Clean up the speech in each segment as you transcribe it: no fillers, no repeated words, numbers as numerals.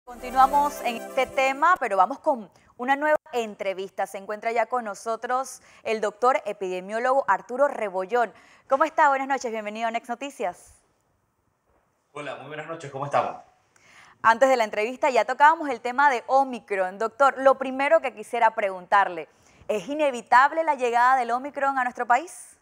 Continuamos en este tema, pero vamos con una nueva entrevista. Se encuentra ya con nosotros el doctor epidemiólogo Arturo Rebollón. ¿Cómo está? Buenas noches, bienvenido a Next Noticias. Hola, muy buenas noches, ¿cómo estamos? Antes de la entrevista ya tocábamos el tema de Omicron. Doctor, lo primero que quisiera preguntarle, ¿es inevitable la llegada del Omicron a nuestro país?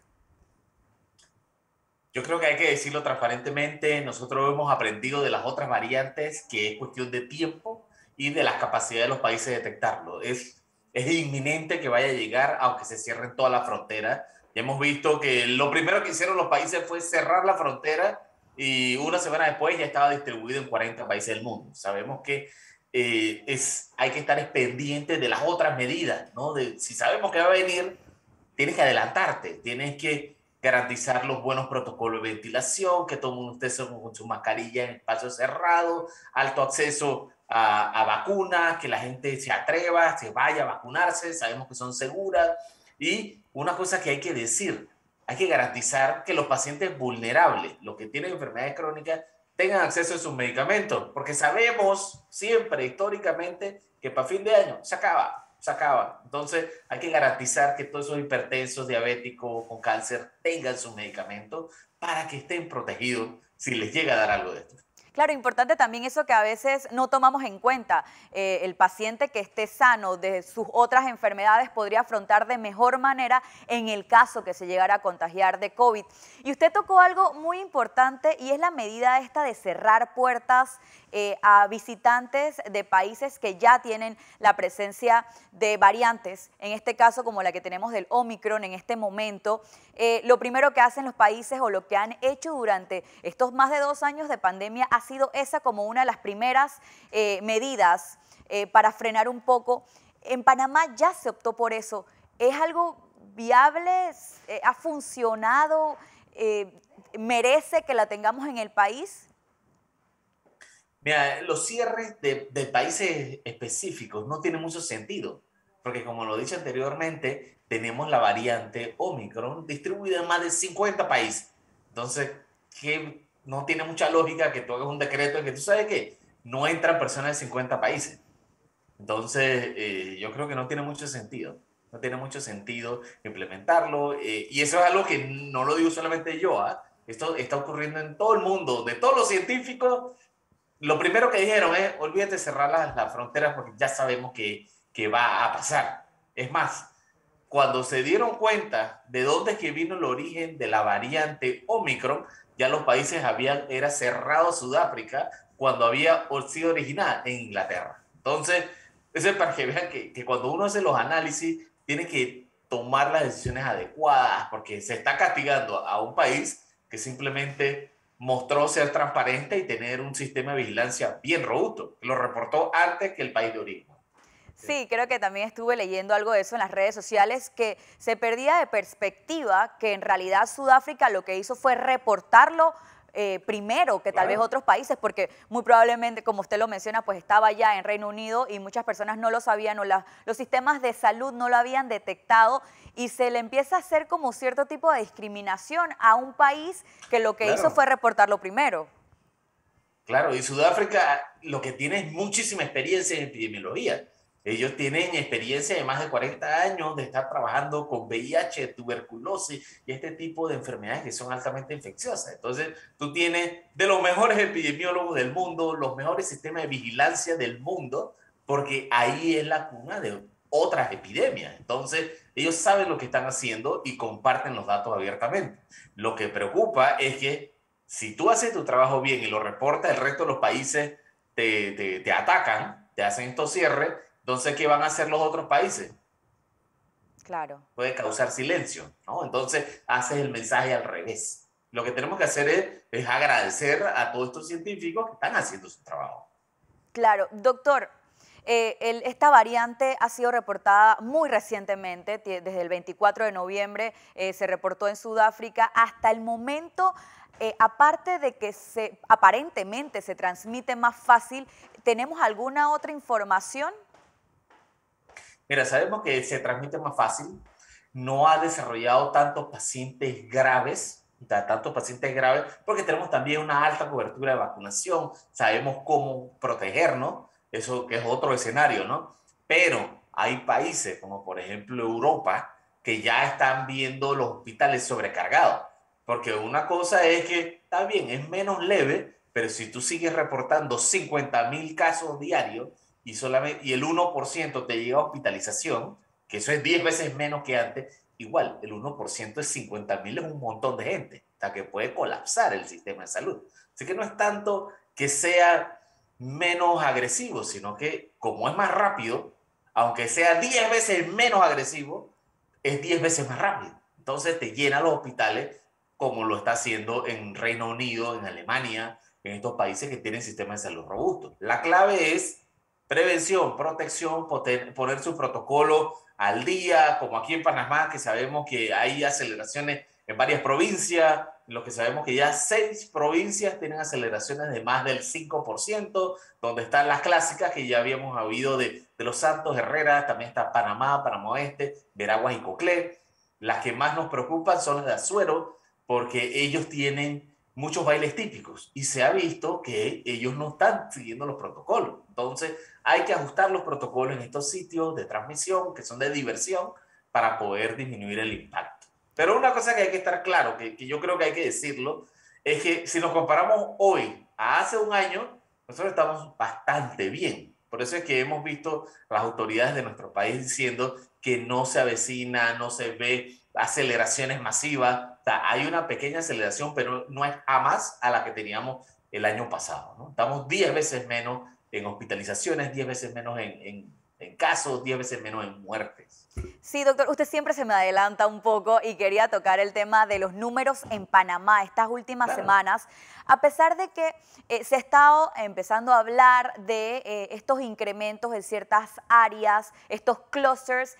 Yo creo que hay que decirlo transparentemente, nosotros hemos aprendido de las otras variantes que es cuestión de tiempo y de las capacidades de los países de detectarlo. Es inminente que vaya a llegar, aunque se cierren todas las fronteras. Ya hemos visto que lo primero que hicieron los países fue cerrar la frontera y una semana después ya estaba distribuido en 40 países del mundo. Sabemos que hay que estar pendientes de las otras medidas, ¿no? Si sabemos que va a venir, tienes que adelantarte, tienes que garantizar los buenos protocolos de ventilación, que todo el mundo esté con su mascarilla en espacios cerrados, alto acceso a vacunas, que la gente se atreva, se vaya a vacunarse, sabemos que son seguras. Y una cosa que hay que decir, hay que garantizar que los pacientes vulnerables, los que tienen enfermedades crónicas, tengan acceso a sus medicamentos, porque sabemos siempre, históricamente, que para fin de año se acaba. Entonces hay que garantizar que todos esos hipertensos, diabéticos, con cáncer, tengan sus medicamentos para que estén protegidos si les llega a dar algo de esto. Claro, importante también eso que a veces no tomamos en cuenta. El paciente que esté sano de sus otras enfermedades podría afrontar de mejor manera en el caso que se llegara a contagiar de COVID. Y usted tocó algo muy importante y es la medida esta de cerrar puertas a visitantes de países que ya tienen la presencia de variantes, en este caso como la que tenemos del Omicron en este momento. Lo primero que hacen los países o lo que han hecho durante estos más de 2 años de pandemia ha sido esa como una de las primeras medidas para frenar un poco. En Panamá ya se optó por eso. ¿Es algo viable? ¿Ha funcionado? ¿Merece que la tengamos en el país? Mira, los cierres de países específicos no tienen mucho sentido, porque como lo he dicho anteriormente, tenemos la variante Omicron distribuida en más de 50 países. Entonces, que no tiene mucha lógica que tú hagas un decreto en que tú sabes que no entran personas de 50 países. Entonces, yo creo que no tiene mucho sentido. No tiene mucho sentido implementarlo. Y eso es algo que no lo digo solamente yo. Esto está ocurriendo en todo el mundo. De todos los científicos, lo primero que dijeron es, olvídate de cerrar las fronteras porque ya sabemos que va a pasar. Es más, cuando se dieron cuenta de dónde es que vino el origen de la variante Omicron, ya los países era cerrado Sudáfrica cuando había sido originada en Inglaterra. Entonces, eso es para que vean que cuando uno hace los análisis, tiene que tomar las decisiones adecuadas, porque se está castigando a un país que simplemente mostró ser transparente y tener un sistema de vigilancia bien robusto. Lo reportó antes que el país de origen. Sí, creo que también estuve leyendo algo de eso en las redes sociales, que se perdía de perspectiva que en realidad Sudáfrica lo que hizo fue reportarlo primero que tal vez Claro. otros países, porque muy probablemente, como usted lo menciona, pues estaba ya en Reino Unido y muchas personas no lo sabían o los sistemas de salud no lo habían detectado y se le empieza a hacer como cierto tipo de discriminación a un país que lo que hizo Claro, fue reportarlo primero. claro. Y Sudáfrica lo que tiene es muchísima experiencia en epidemiología. Ellos tienen experiencia de más de 40 años de estar trabajando con VIH, tuberculosis y este tipo de enfermedades que son altamente infecciosas. Entonces, tú tienes de los mejores epidemiólogos del mundo, los mejores sistemas de vigilancia del mundo, porque ahí es la cuna de otras epidemias. Entonces, ellos saben lo que están haciendo y comparten los datos abiertamente. Lo que preocupa es que si tú haces tu trabajo bien y lo reportas, el resto de los países te atacan, te hacen estos cierres. Entonces, ¿qué van a hacer los otros países? Claro. Puede causar silencio, ¿no? Entonces, haces el mensaje al revés. Lo que tenemos que hacer es agradecer a todos estos científicos que están haciendo su trabajo. Claro, doctor, esta variante ha sido reportada muy recientemente, desde el 24 de noviembre se reportó en Sudáfrica. Hasta el momento, aparte de que aparentemente se transmite más fácil, ¿tenemos alguna otra información? Mira, sabemos que se transmite más fácil, no ha desarrollado tantos pacientes graves, porque tenemos también una alta cobertura de vacunación, sabemos cómo protegernos, eso que es otro escenario, ¿no? Pero hay países como por ejemplo Europa que ya están viendo los hospitales sobrecargados, porque una cosa es que está bien, es menos leve, pero si tú sigues reportando 50.000 casos diarios y el 1% te llega a hospitalización, que eso es 10 veces menos que antes, igual el 1% de 50.000 es un montón de gente, hasta que puede colapsar el sistema de salud. Así que no es tanto que sea menos agresivo, sino que como es más rápido, aunque sea 10 veces menos agresivo, es 10 veces más rápido. Entonces te llena los hospitales como lo está haciendo en Reino Unido, en Alemania, en estos países que tienen sistemas de salud robustos. La clave es prevención, protección, poner su protocolo al día, como aquí en Panamá, que sabemos que hay aceleraciones en varias provincias, en lo que sabemos que ya 6 provincias tienen aceleraciones de más del 5%, donde están las clásicas que ya habíamos oído de Los Santos, Herrera, también está Panamá, Panamá Oeste, Veraguas y Coclé. Las que más nos preocupan son las de Azuero, porque ellos tienen muchos bailes típicos y se ha visto que ellos no están siguiendo los protocolos. Entonces, hay que ajustar los protocolos en estos sitios de transmisión que son de diversión para poder disminuir el impacto. Pero una cosa que hay que estar claro, que yo creo que hay que decirlo, es que si nos comparamos hoy a hace un año, nosotros estamos bastante bien. Por eso es que hemos visto las autoridades de nuestro país diciendo que no se avecina, no se ve aceleraciones masivas. O sea, hay una pequeña aceleración, pero no es jamás a la que teníamos el año pasado, ¿no? Estamos 10 veces menos en hospitalizaciones, 10 veces menos en casos, 10 veces menos en muertes. Sí, doctor, usted siempre se me adelanta un poco y quería tocar el tema de los números en Panamá estas últimas Claro. semanas, a pesar de que se ha estado empezando a hablar de estos incrementos en ciertas áreas, estos clusters,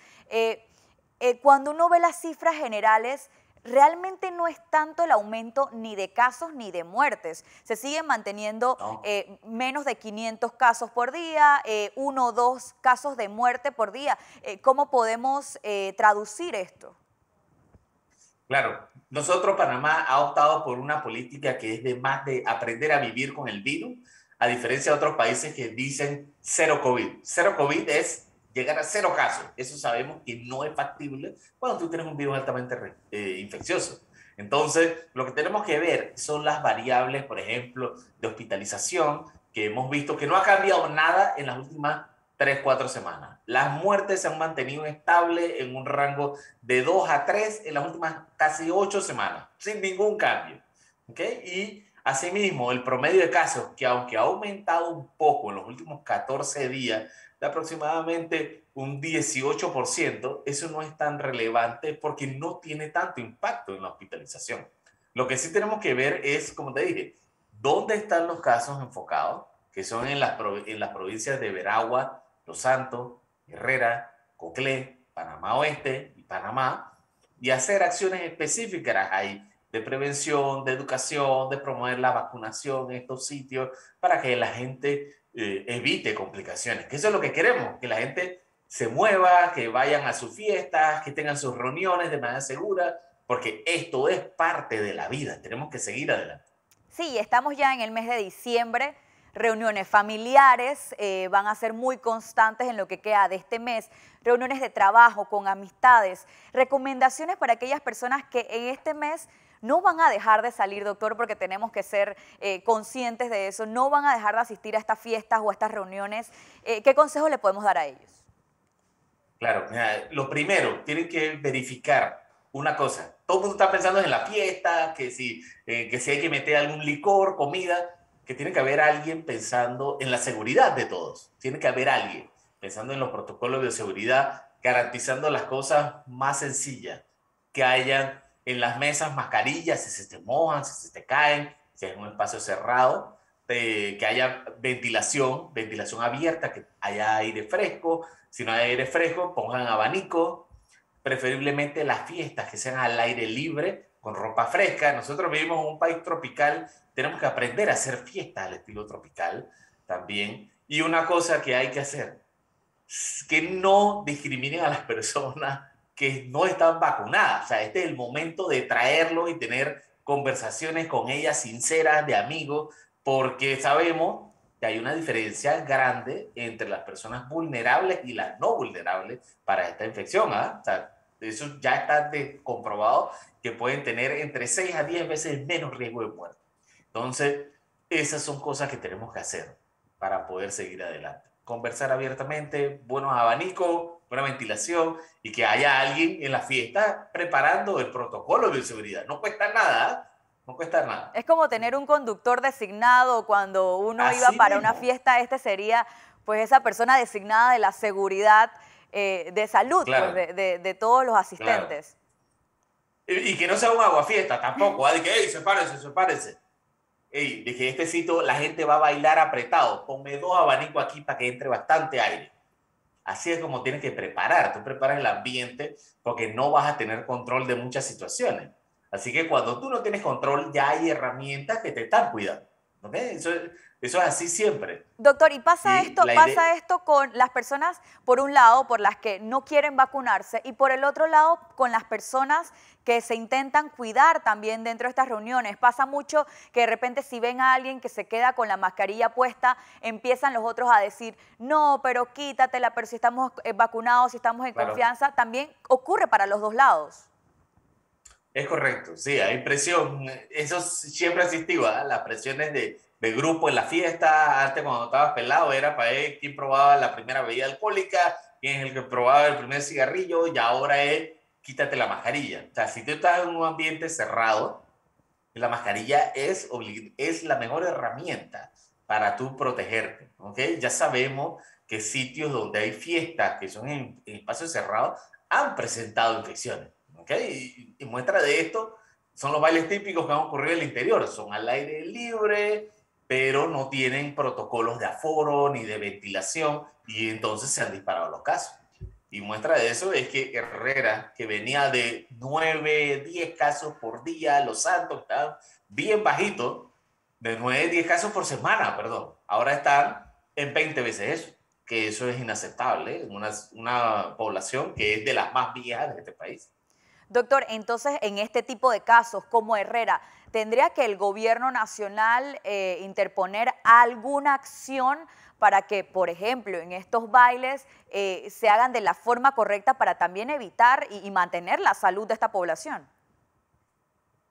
cuando uno ve las cifras generales, realmente no es tanto el aumento ni de casos ni de muertes. Se siguen manteniendo No, menos de 500 casos por día, 1 o 2 casos de muerte por día. ¿Cómo podemos traducir esto? claro. Nosotros, Panamá, ha optado por una política que es de más de aprender a vivir con el virus, a diferencia de otros países que dicen cero COVID. Cero COVID es llegar a cero casos. Eso sabemos que no es factible cuando tú tienes un virus altamente infeccioso. Entonces, lo que tenemos que ver son las variables, por ejemplo, de hospitalización, que hemos visto que no ha cambiado nada en las últimas 3, 4 semanas. Las muertes se han mantenido estables en un rango de 2 a 3 en las últimas casi 8 semanas, sin ningún cambio. ¿Okay? Y asimismo, el promedio de casos, que aunque ha aumentado un poco en los últimos 14 días, de aproximadamente un 18%, eso no es tan relevante porque no tiene tanto impacto en la hospitalización. Lo que sí tenemos que ver es, como te dije, dónde están los casos enfocados, que son en las provincias de Veragua, Los Santos, Herrera, Coclé, Panamá Oeste y Panamá, y hacer acciones específicas ahí de prevención, de educación, de promover la vacunación en estos sitios para que la gente evite complicaciones. Que eso es lo que queremos, que la gente se mueva, que vayan a sus fiestas, que tengan sus reuniones de manera segura, porque esto es parte de la vida. Tenemos que seguir adelante. Sí, estamos ya en el mes de diciembre. Reuniones familiares van a ser muy constantes en lo que queda de este mes. Reuniones de trabajo con amistades. Recomendaciones para aquellas personas que en este mes no van a dejar de salir, doctor, porque tenemos que ser conscientes de eso. No van a dejar de asistir a estas fiestas o a estas reuniones. ¿Qué consejo le podemos dar a ellos? Claro, mira, lo primero, tienen que verificar una cosa. Todo el mundo está pensando en la fiesta, que si hay que meter algún licor, comida, que tiene que haber alguien pensando en la seguridad de todos. Tiene que haber alguien pensando en los protocolos de seguridad, garantizando las cosas más sencillas, que hayan en las mesas mascarillas, si se te mojan, si se te caen, si es un espacio cerrado, que haya ventilación, ventilación abierta, que haya aire fresco. Si no hay aire fresco, pongan abanico, preferiblemente las fiestas que sean al aire libre, con ropa fresca. Nosotros vivimos en un país tropical, tenemos que aprender a hacer fiestas al estilo tropical también. Y una cosa que hay que hacer, que no discriminen a las personas que no están vacunadas. O sea, este es el momento de traerlos y tener conversaciones con ellas sinceras, de amigos, porque sabemos que hay una diferencia grande entre las personas vulnerables y las no vulnerables para esta infección. ¿Ah? O sea, eso ya está comprobado que pueden tener entre 6 a 10 veces menos riesgo de muerte. Entonces, esas son cosas que tenemos que hacer para poder seguir adelante. Conversar abiertamente, buenos abanicos, buena ventilación y que haya alguien en la fiesta preparando el protocolo de seguridad. No cuesta nada, ¿eh? No cuesta nada. Es como tener un conductor designado cuando uno iba Así para una mismo, fiesta, este sería pues esa persona designada de la seguridad de salud, pues claro, de todos los claro. asistentes. Y que no sea un aguafiesta tampoco, ¿eh? De que, hey, sepárense, sepárense. Ey, de que este sitio la gente va a bailar apretado. Ponme 2 abanicos aquí para que entre bastante aire. Así es como tienes que preparar. Tú preparas el ambiente porque no vas a tener control de muchas situaciones. Así que cuando tú no tienes control, ya hay herramientas que te están cuidando. ¿Ok? Eso es así siempre. Doctor, ¿y Y la idea, pasa esto con las personas, por un lado, por las que no quieren vacunarse y por el otro lado, con las personas que se intentan cuidar también dentro de estas reuniones? Pasa mucho que de repente si ven a alguien que se queda con la mascarilla puesta, empiezan los otros a decir, no, pero quítatela, pero si estamos vacunados, si estamos en claro, confianza, también ocurre para los dos lados. es correcto, sí, hay presión. Eso siempre ha existido, ¿ah? Las presiones de grupo en la fiesta. Antes, cuando estabas pelado, era para ver quién probaba la primera bebida alcohólica, quién es el que probaba el primer cigarrillo, y ahora es quítate la mascarilla. O sea, si tú estás en un ambiente cerrado, la mascarilla es la mejor herramienta para tú protegerte. ¿Ok? Ya sabemos que sitios donde hay fiestas que son en espacios cerrados han presentado infecciones. ¿Ok? Y muestra de esto son los bailes típicos que han ocurrido en el interior. Son al aire libre, pero no tienen protocolos de aforo ni de ventilación y entonces se han disparado los casos. Y muestra de eso es que Herrera, que venía de 9, 10 casos por día, Los Santos estaban bien bajitos, de 9, 10 casos por semana, perdón. Ahora están en 20 veces eso, que eso es inaceptable en una población que es de las más viejas de este país. Doctor, entonces en este tipo de casos como Herrera, ¿tendría que el gobierno nacional interponer alguna acción para que, por ejemplo, en estos bailes se hagan de la forma correcta para también evitar y mantener la salud de esta población?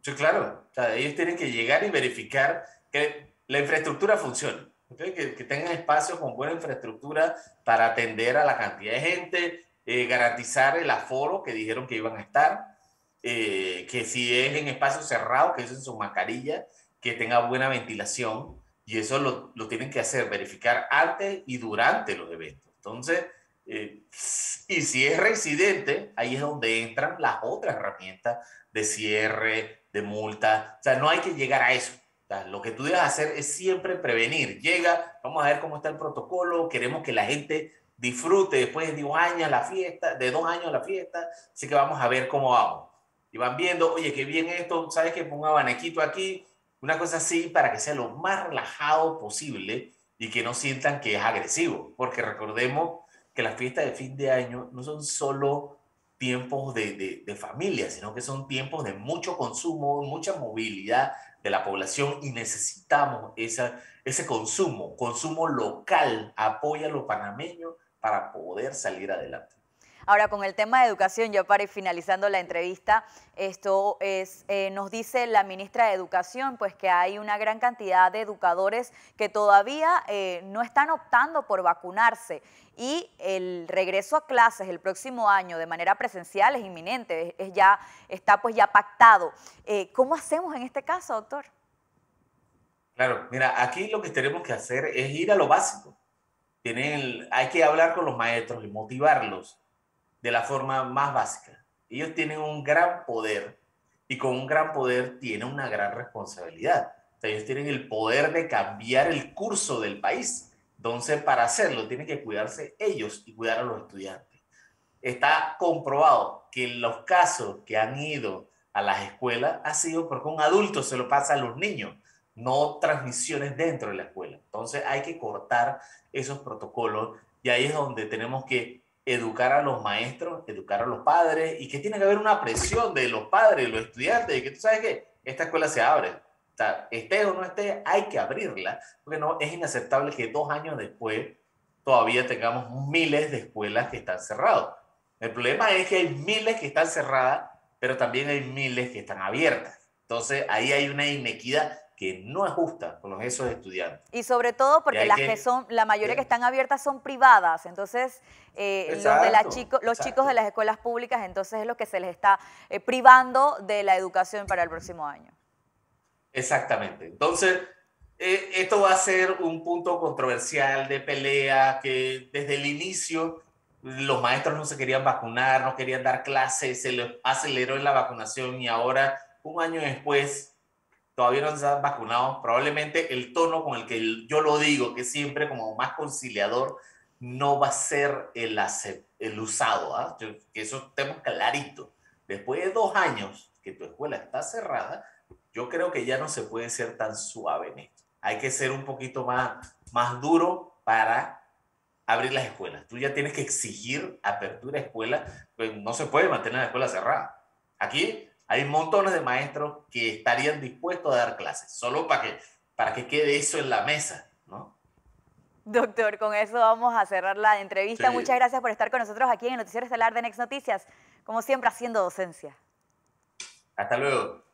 Sí, claro. O sea, ellos tienen que llegar y verificar que la infraestructura funcione. ¿Okay? Que tengan espacios con buena infraestructura para atender a la cantidad de gente, garantizar el aforo que dijeron que iban a estar, que si es en espacios cerrados, que usen su mascarilla, que tenga buena ventilación, y eso lo tienen que hacer, verificar antes y durante los eventos. Entonces, y si es residente, ahí es donde entran las otras herramientas de cierre, de multa. O sea, no hay que llegar a eso. O sea, lo que tú debes hacer es siempre prevenir. Llega, vamos a ver cómo está el protocolo, queremos que la gente disfrute después de 2 años la fiesta, de 2 años la fiesta, así que vamos a ver cómo vamos. Y van viendo, oye, qué bien esto, ¿sabes qué? Ponga abaniquito aquí, una cosa así para que sea lo más relajado posible y que no sientan que es agresivo, porque recordemos que las fiestas de fin de año no son solo tiempos de familia, sino que son tiempos de mucho consumo, mucha movilidad de la población y necesitamos ese consumo local, apoya a los panameños para poder salir adelante. Ahora, con el tema de educación, ya para ir finalizando la entrevista, nos dice la ministra de Educación, pues que hay una gran cantidad de educadores que todavía no están optando por vacunarse y el regreso a clases el próximo año de manera presencial es inminente, está pues ya pactado. ¿Cómo hacemos en este caso, doctor? Claro, mira, aquí lo que tenemos que hacer es ir a lo básico. Hay que hablar con los maestros y motivarlos de la forma más básica. Ellos tienen un gran poder y con un gran poder tienen una gran responsabilidad. O sea, ellos tienen el poder de cambiar el curso del país. Entonces, para hacerlo, tienen que cuidarse ellos y cuidar a los estudiantes. Está comprobado que los casos que han ido a las escuelas ha sido porque un adulto se lo pasa a los niños, no transmisiones dentro de la escuela. Entonces hay que cortar esos protocolos y ahí es donde tenemos que educar a los maestros, educar a los padres y que tiene que haber una presión de los padres, de los estudiantes, y que tú sabes que esta escuela se abre. sea, esté o no esté, hay que abrirla, porque no, es inaceptable que 2 años después todavía tengamos miles de escuelas que están cerradas. El problema es que hay miles que están cerradas, pero también hay miles que están abiertas. Entonces, ahí hay una inequidad que no es justa con esos estudiantes. Y sobre todo Y porque hay las que que... son, la mayoría que están abiertas son privadas, entonces Exacto, los chicos de exacto. las escuelas públicas, entonces es lo que se les está privando de la educación para el próximo año. Exactamente. Entonces, esto va a ser un punto controversial de pelea que desde el inicio los maestros no se querían vacunar, no querían dar clases, se les aceleró en la vacunación y ahora, un año después, todavía no se han vacunado. Probablemente el tono con el que yo lo digo, que siempre como más conciliador, no va a ser el usado. ¿Ah? Que eso tenemos clarito. Después de 2 años que tu escuela está cerrada, yo creo que ya no se puede ser tan suave en esto. Hay que ser un poquito más duro para abrir las escuelas. Tú ya tienes que exigir apertura de escuelas, pues no se puede mantener la escuela cerrada. Aquí hay montones de maestros que estarían dispuestos a dar clases, solo para que quede eso en la mesa, ¿no? Doctor, con eso vamos a cerrar la entrevista. Muchas Sí. gracias por estar con nosotros aquí en el Noticiero Estelar de Next Noticias, como siempre haciendo docencia. Hasta luego.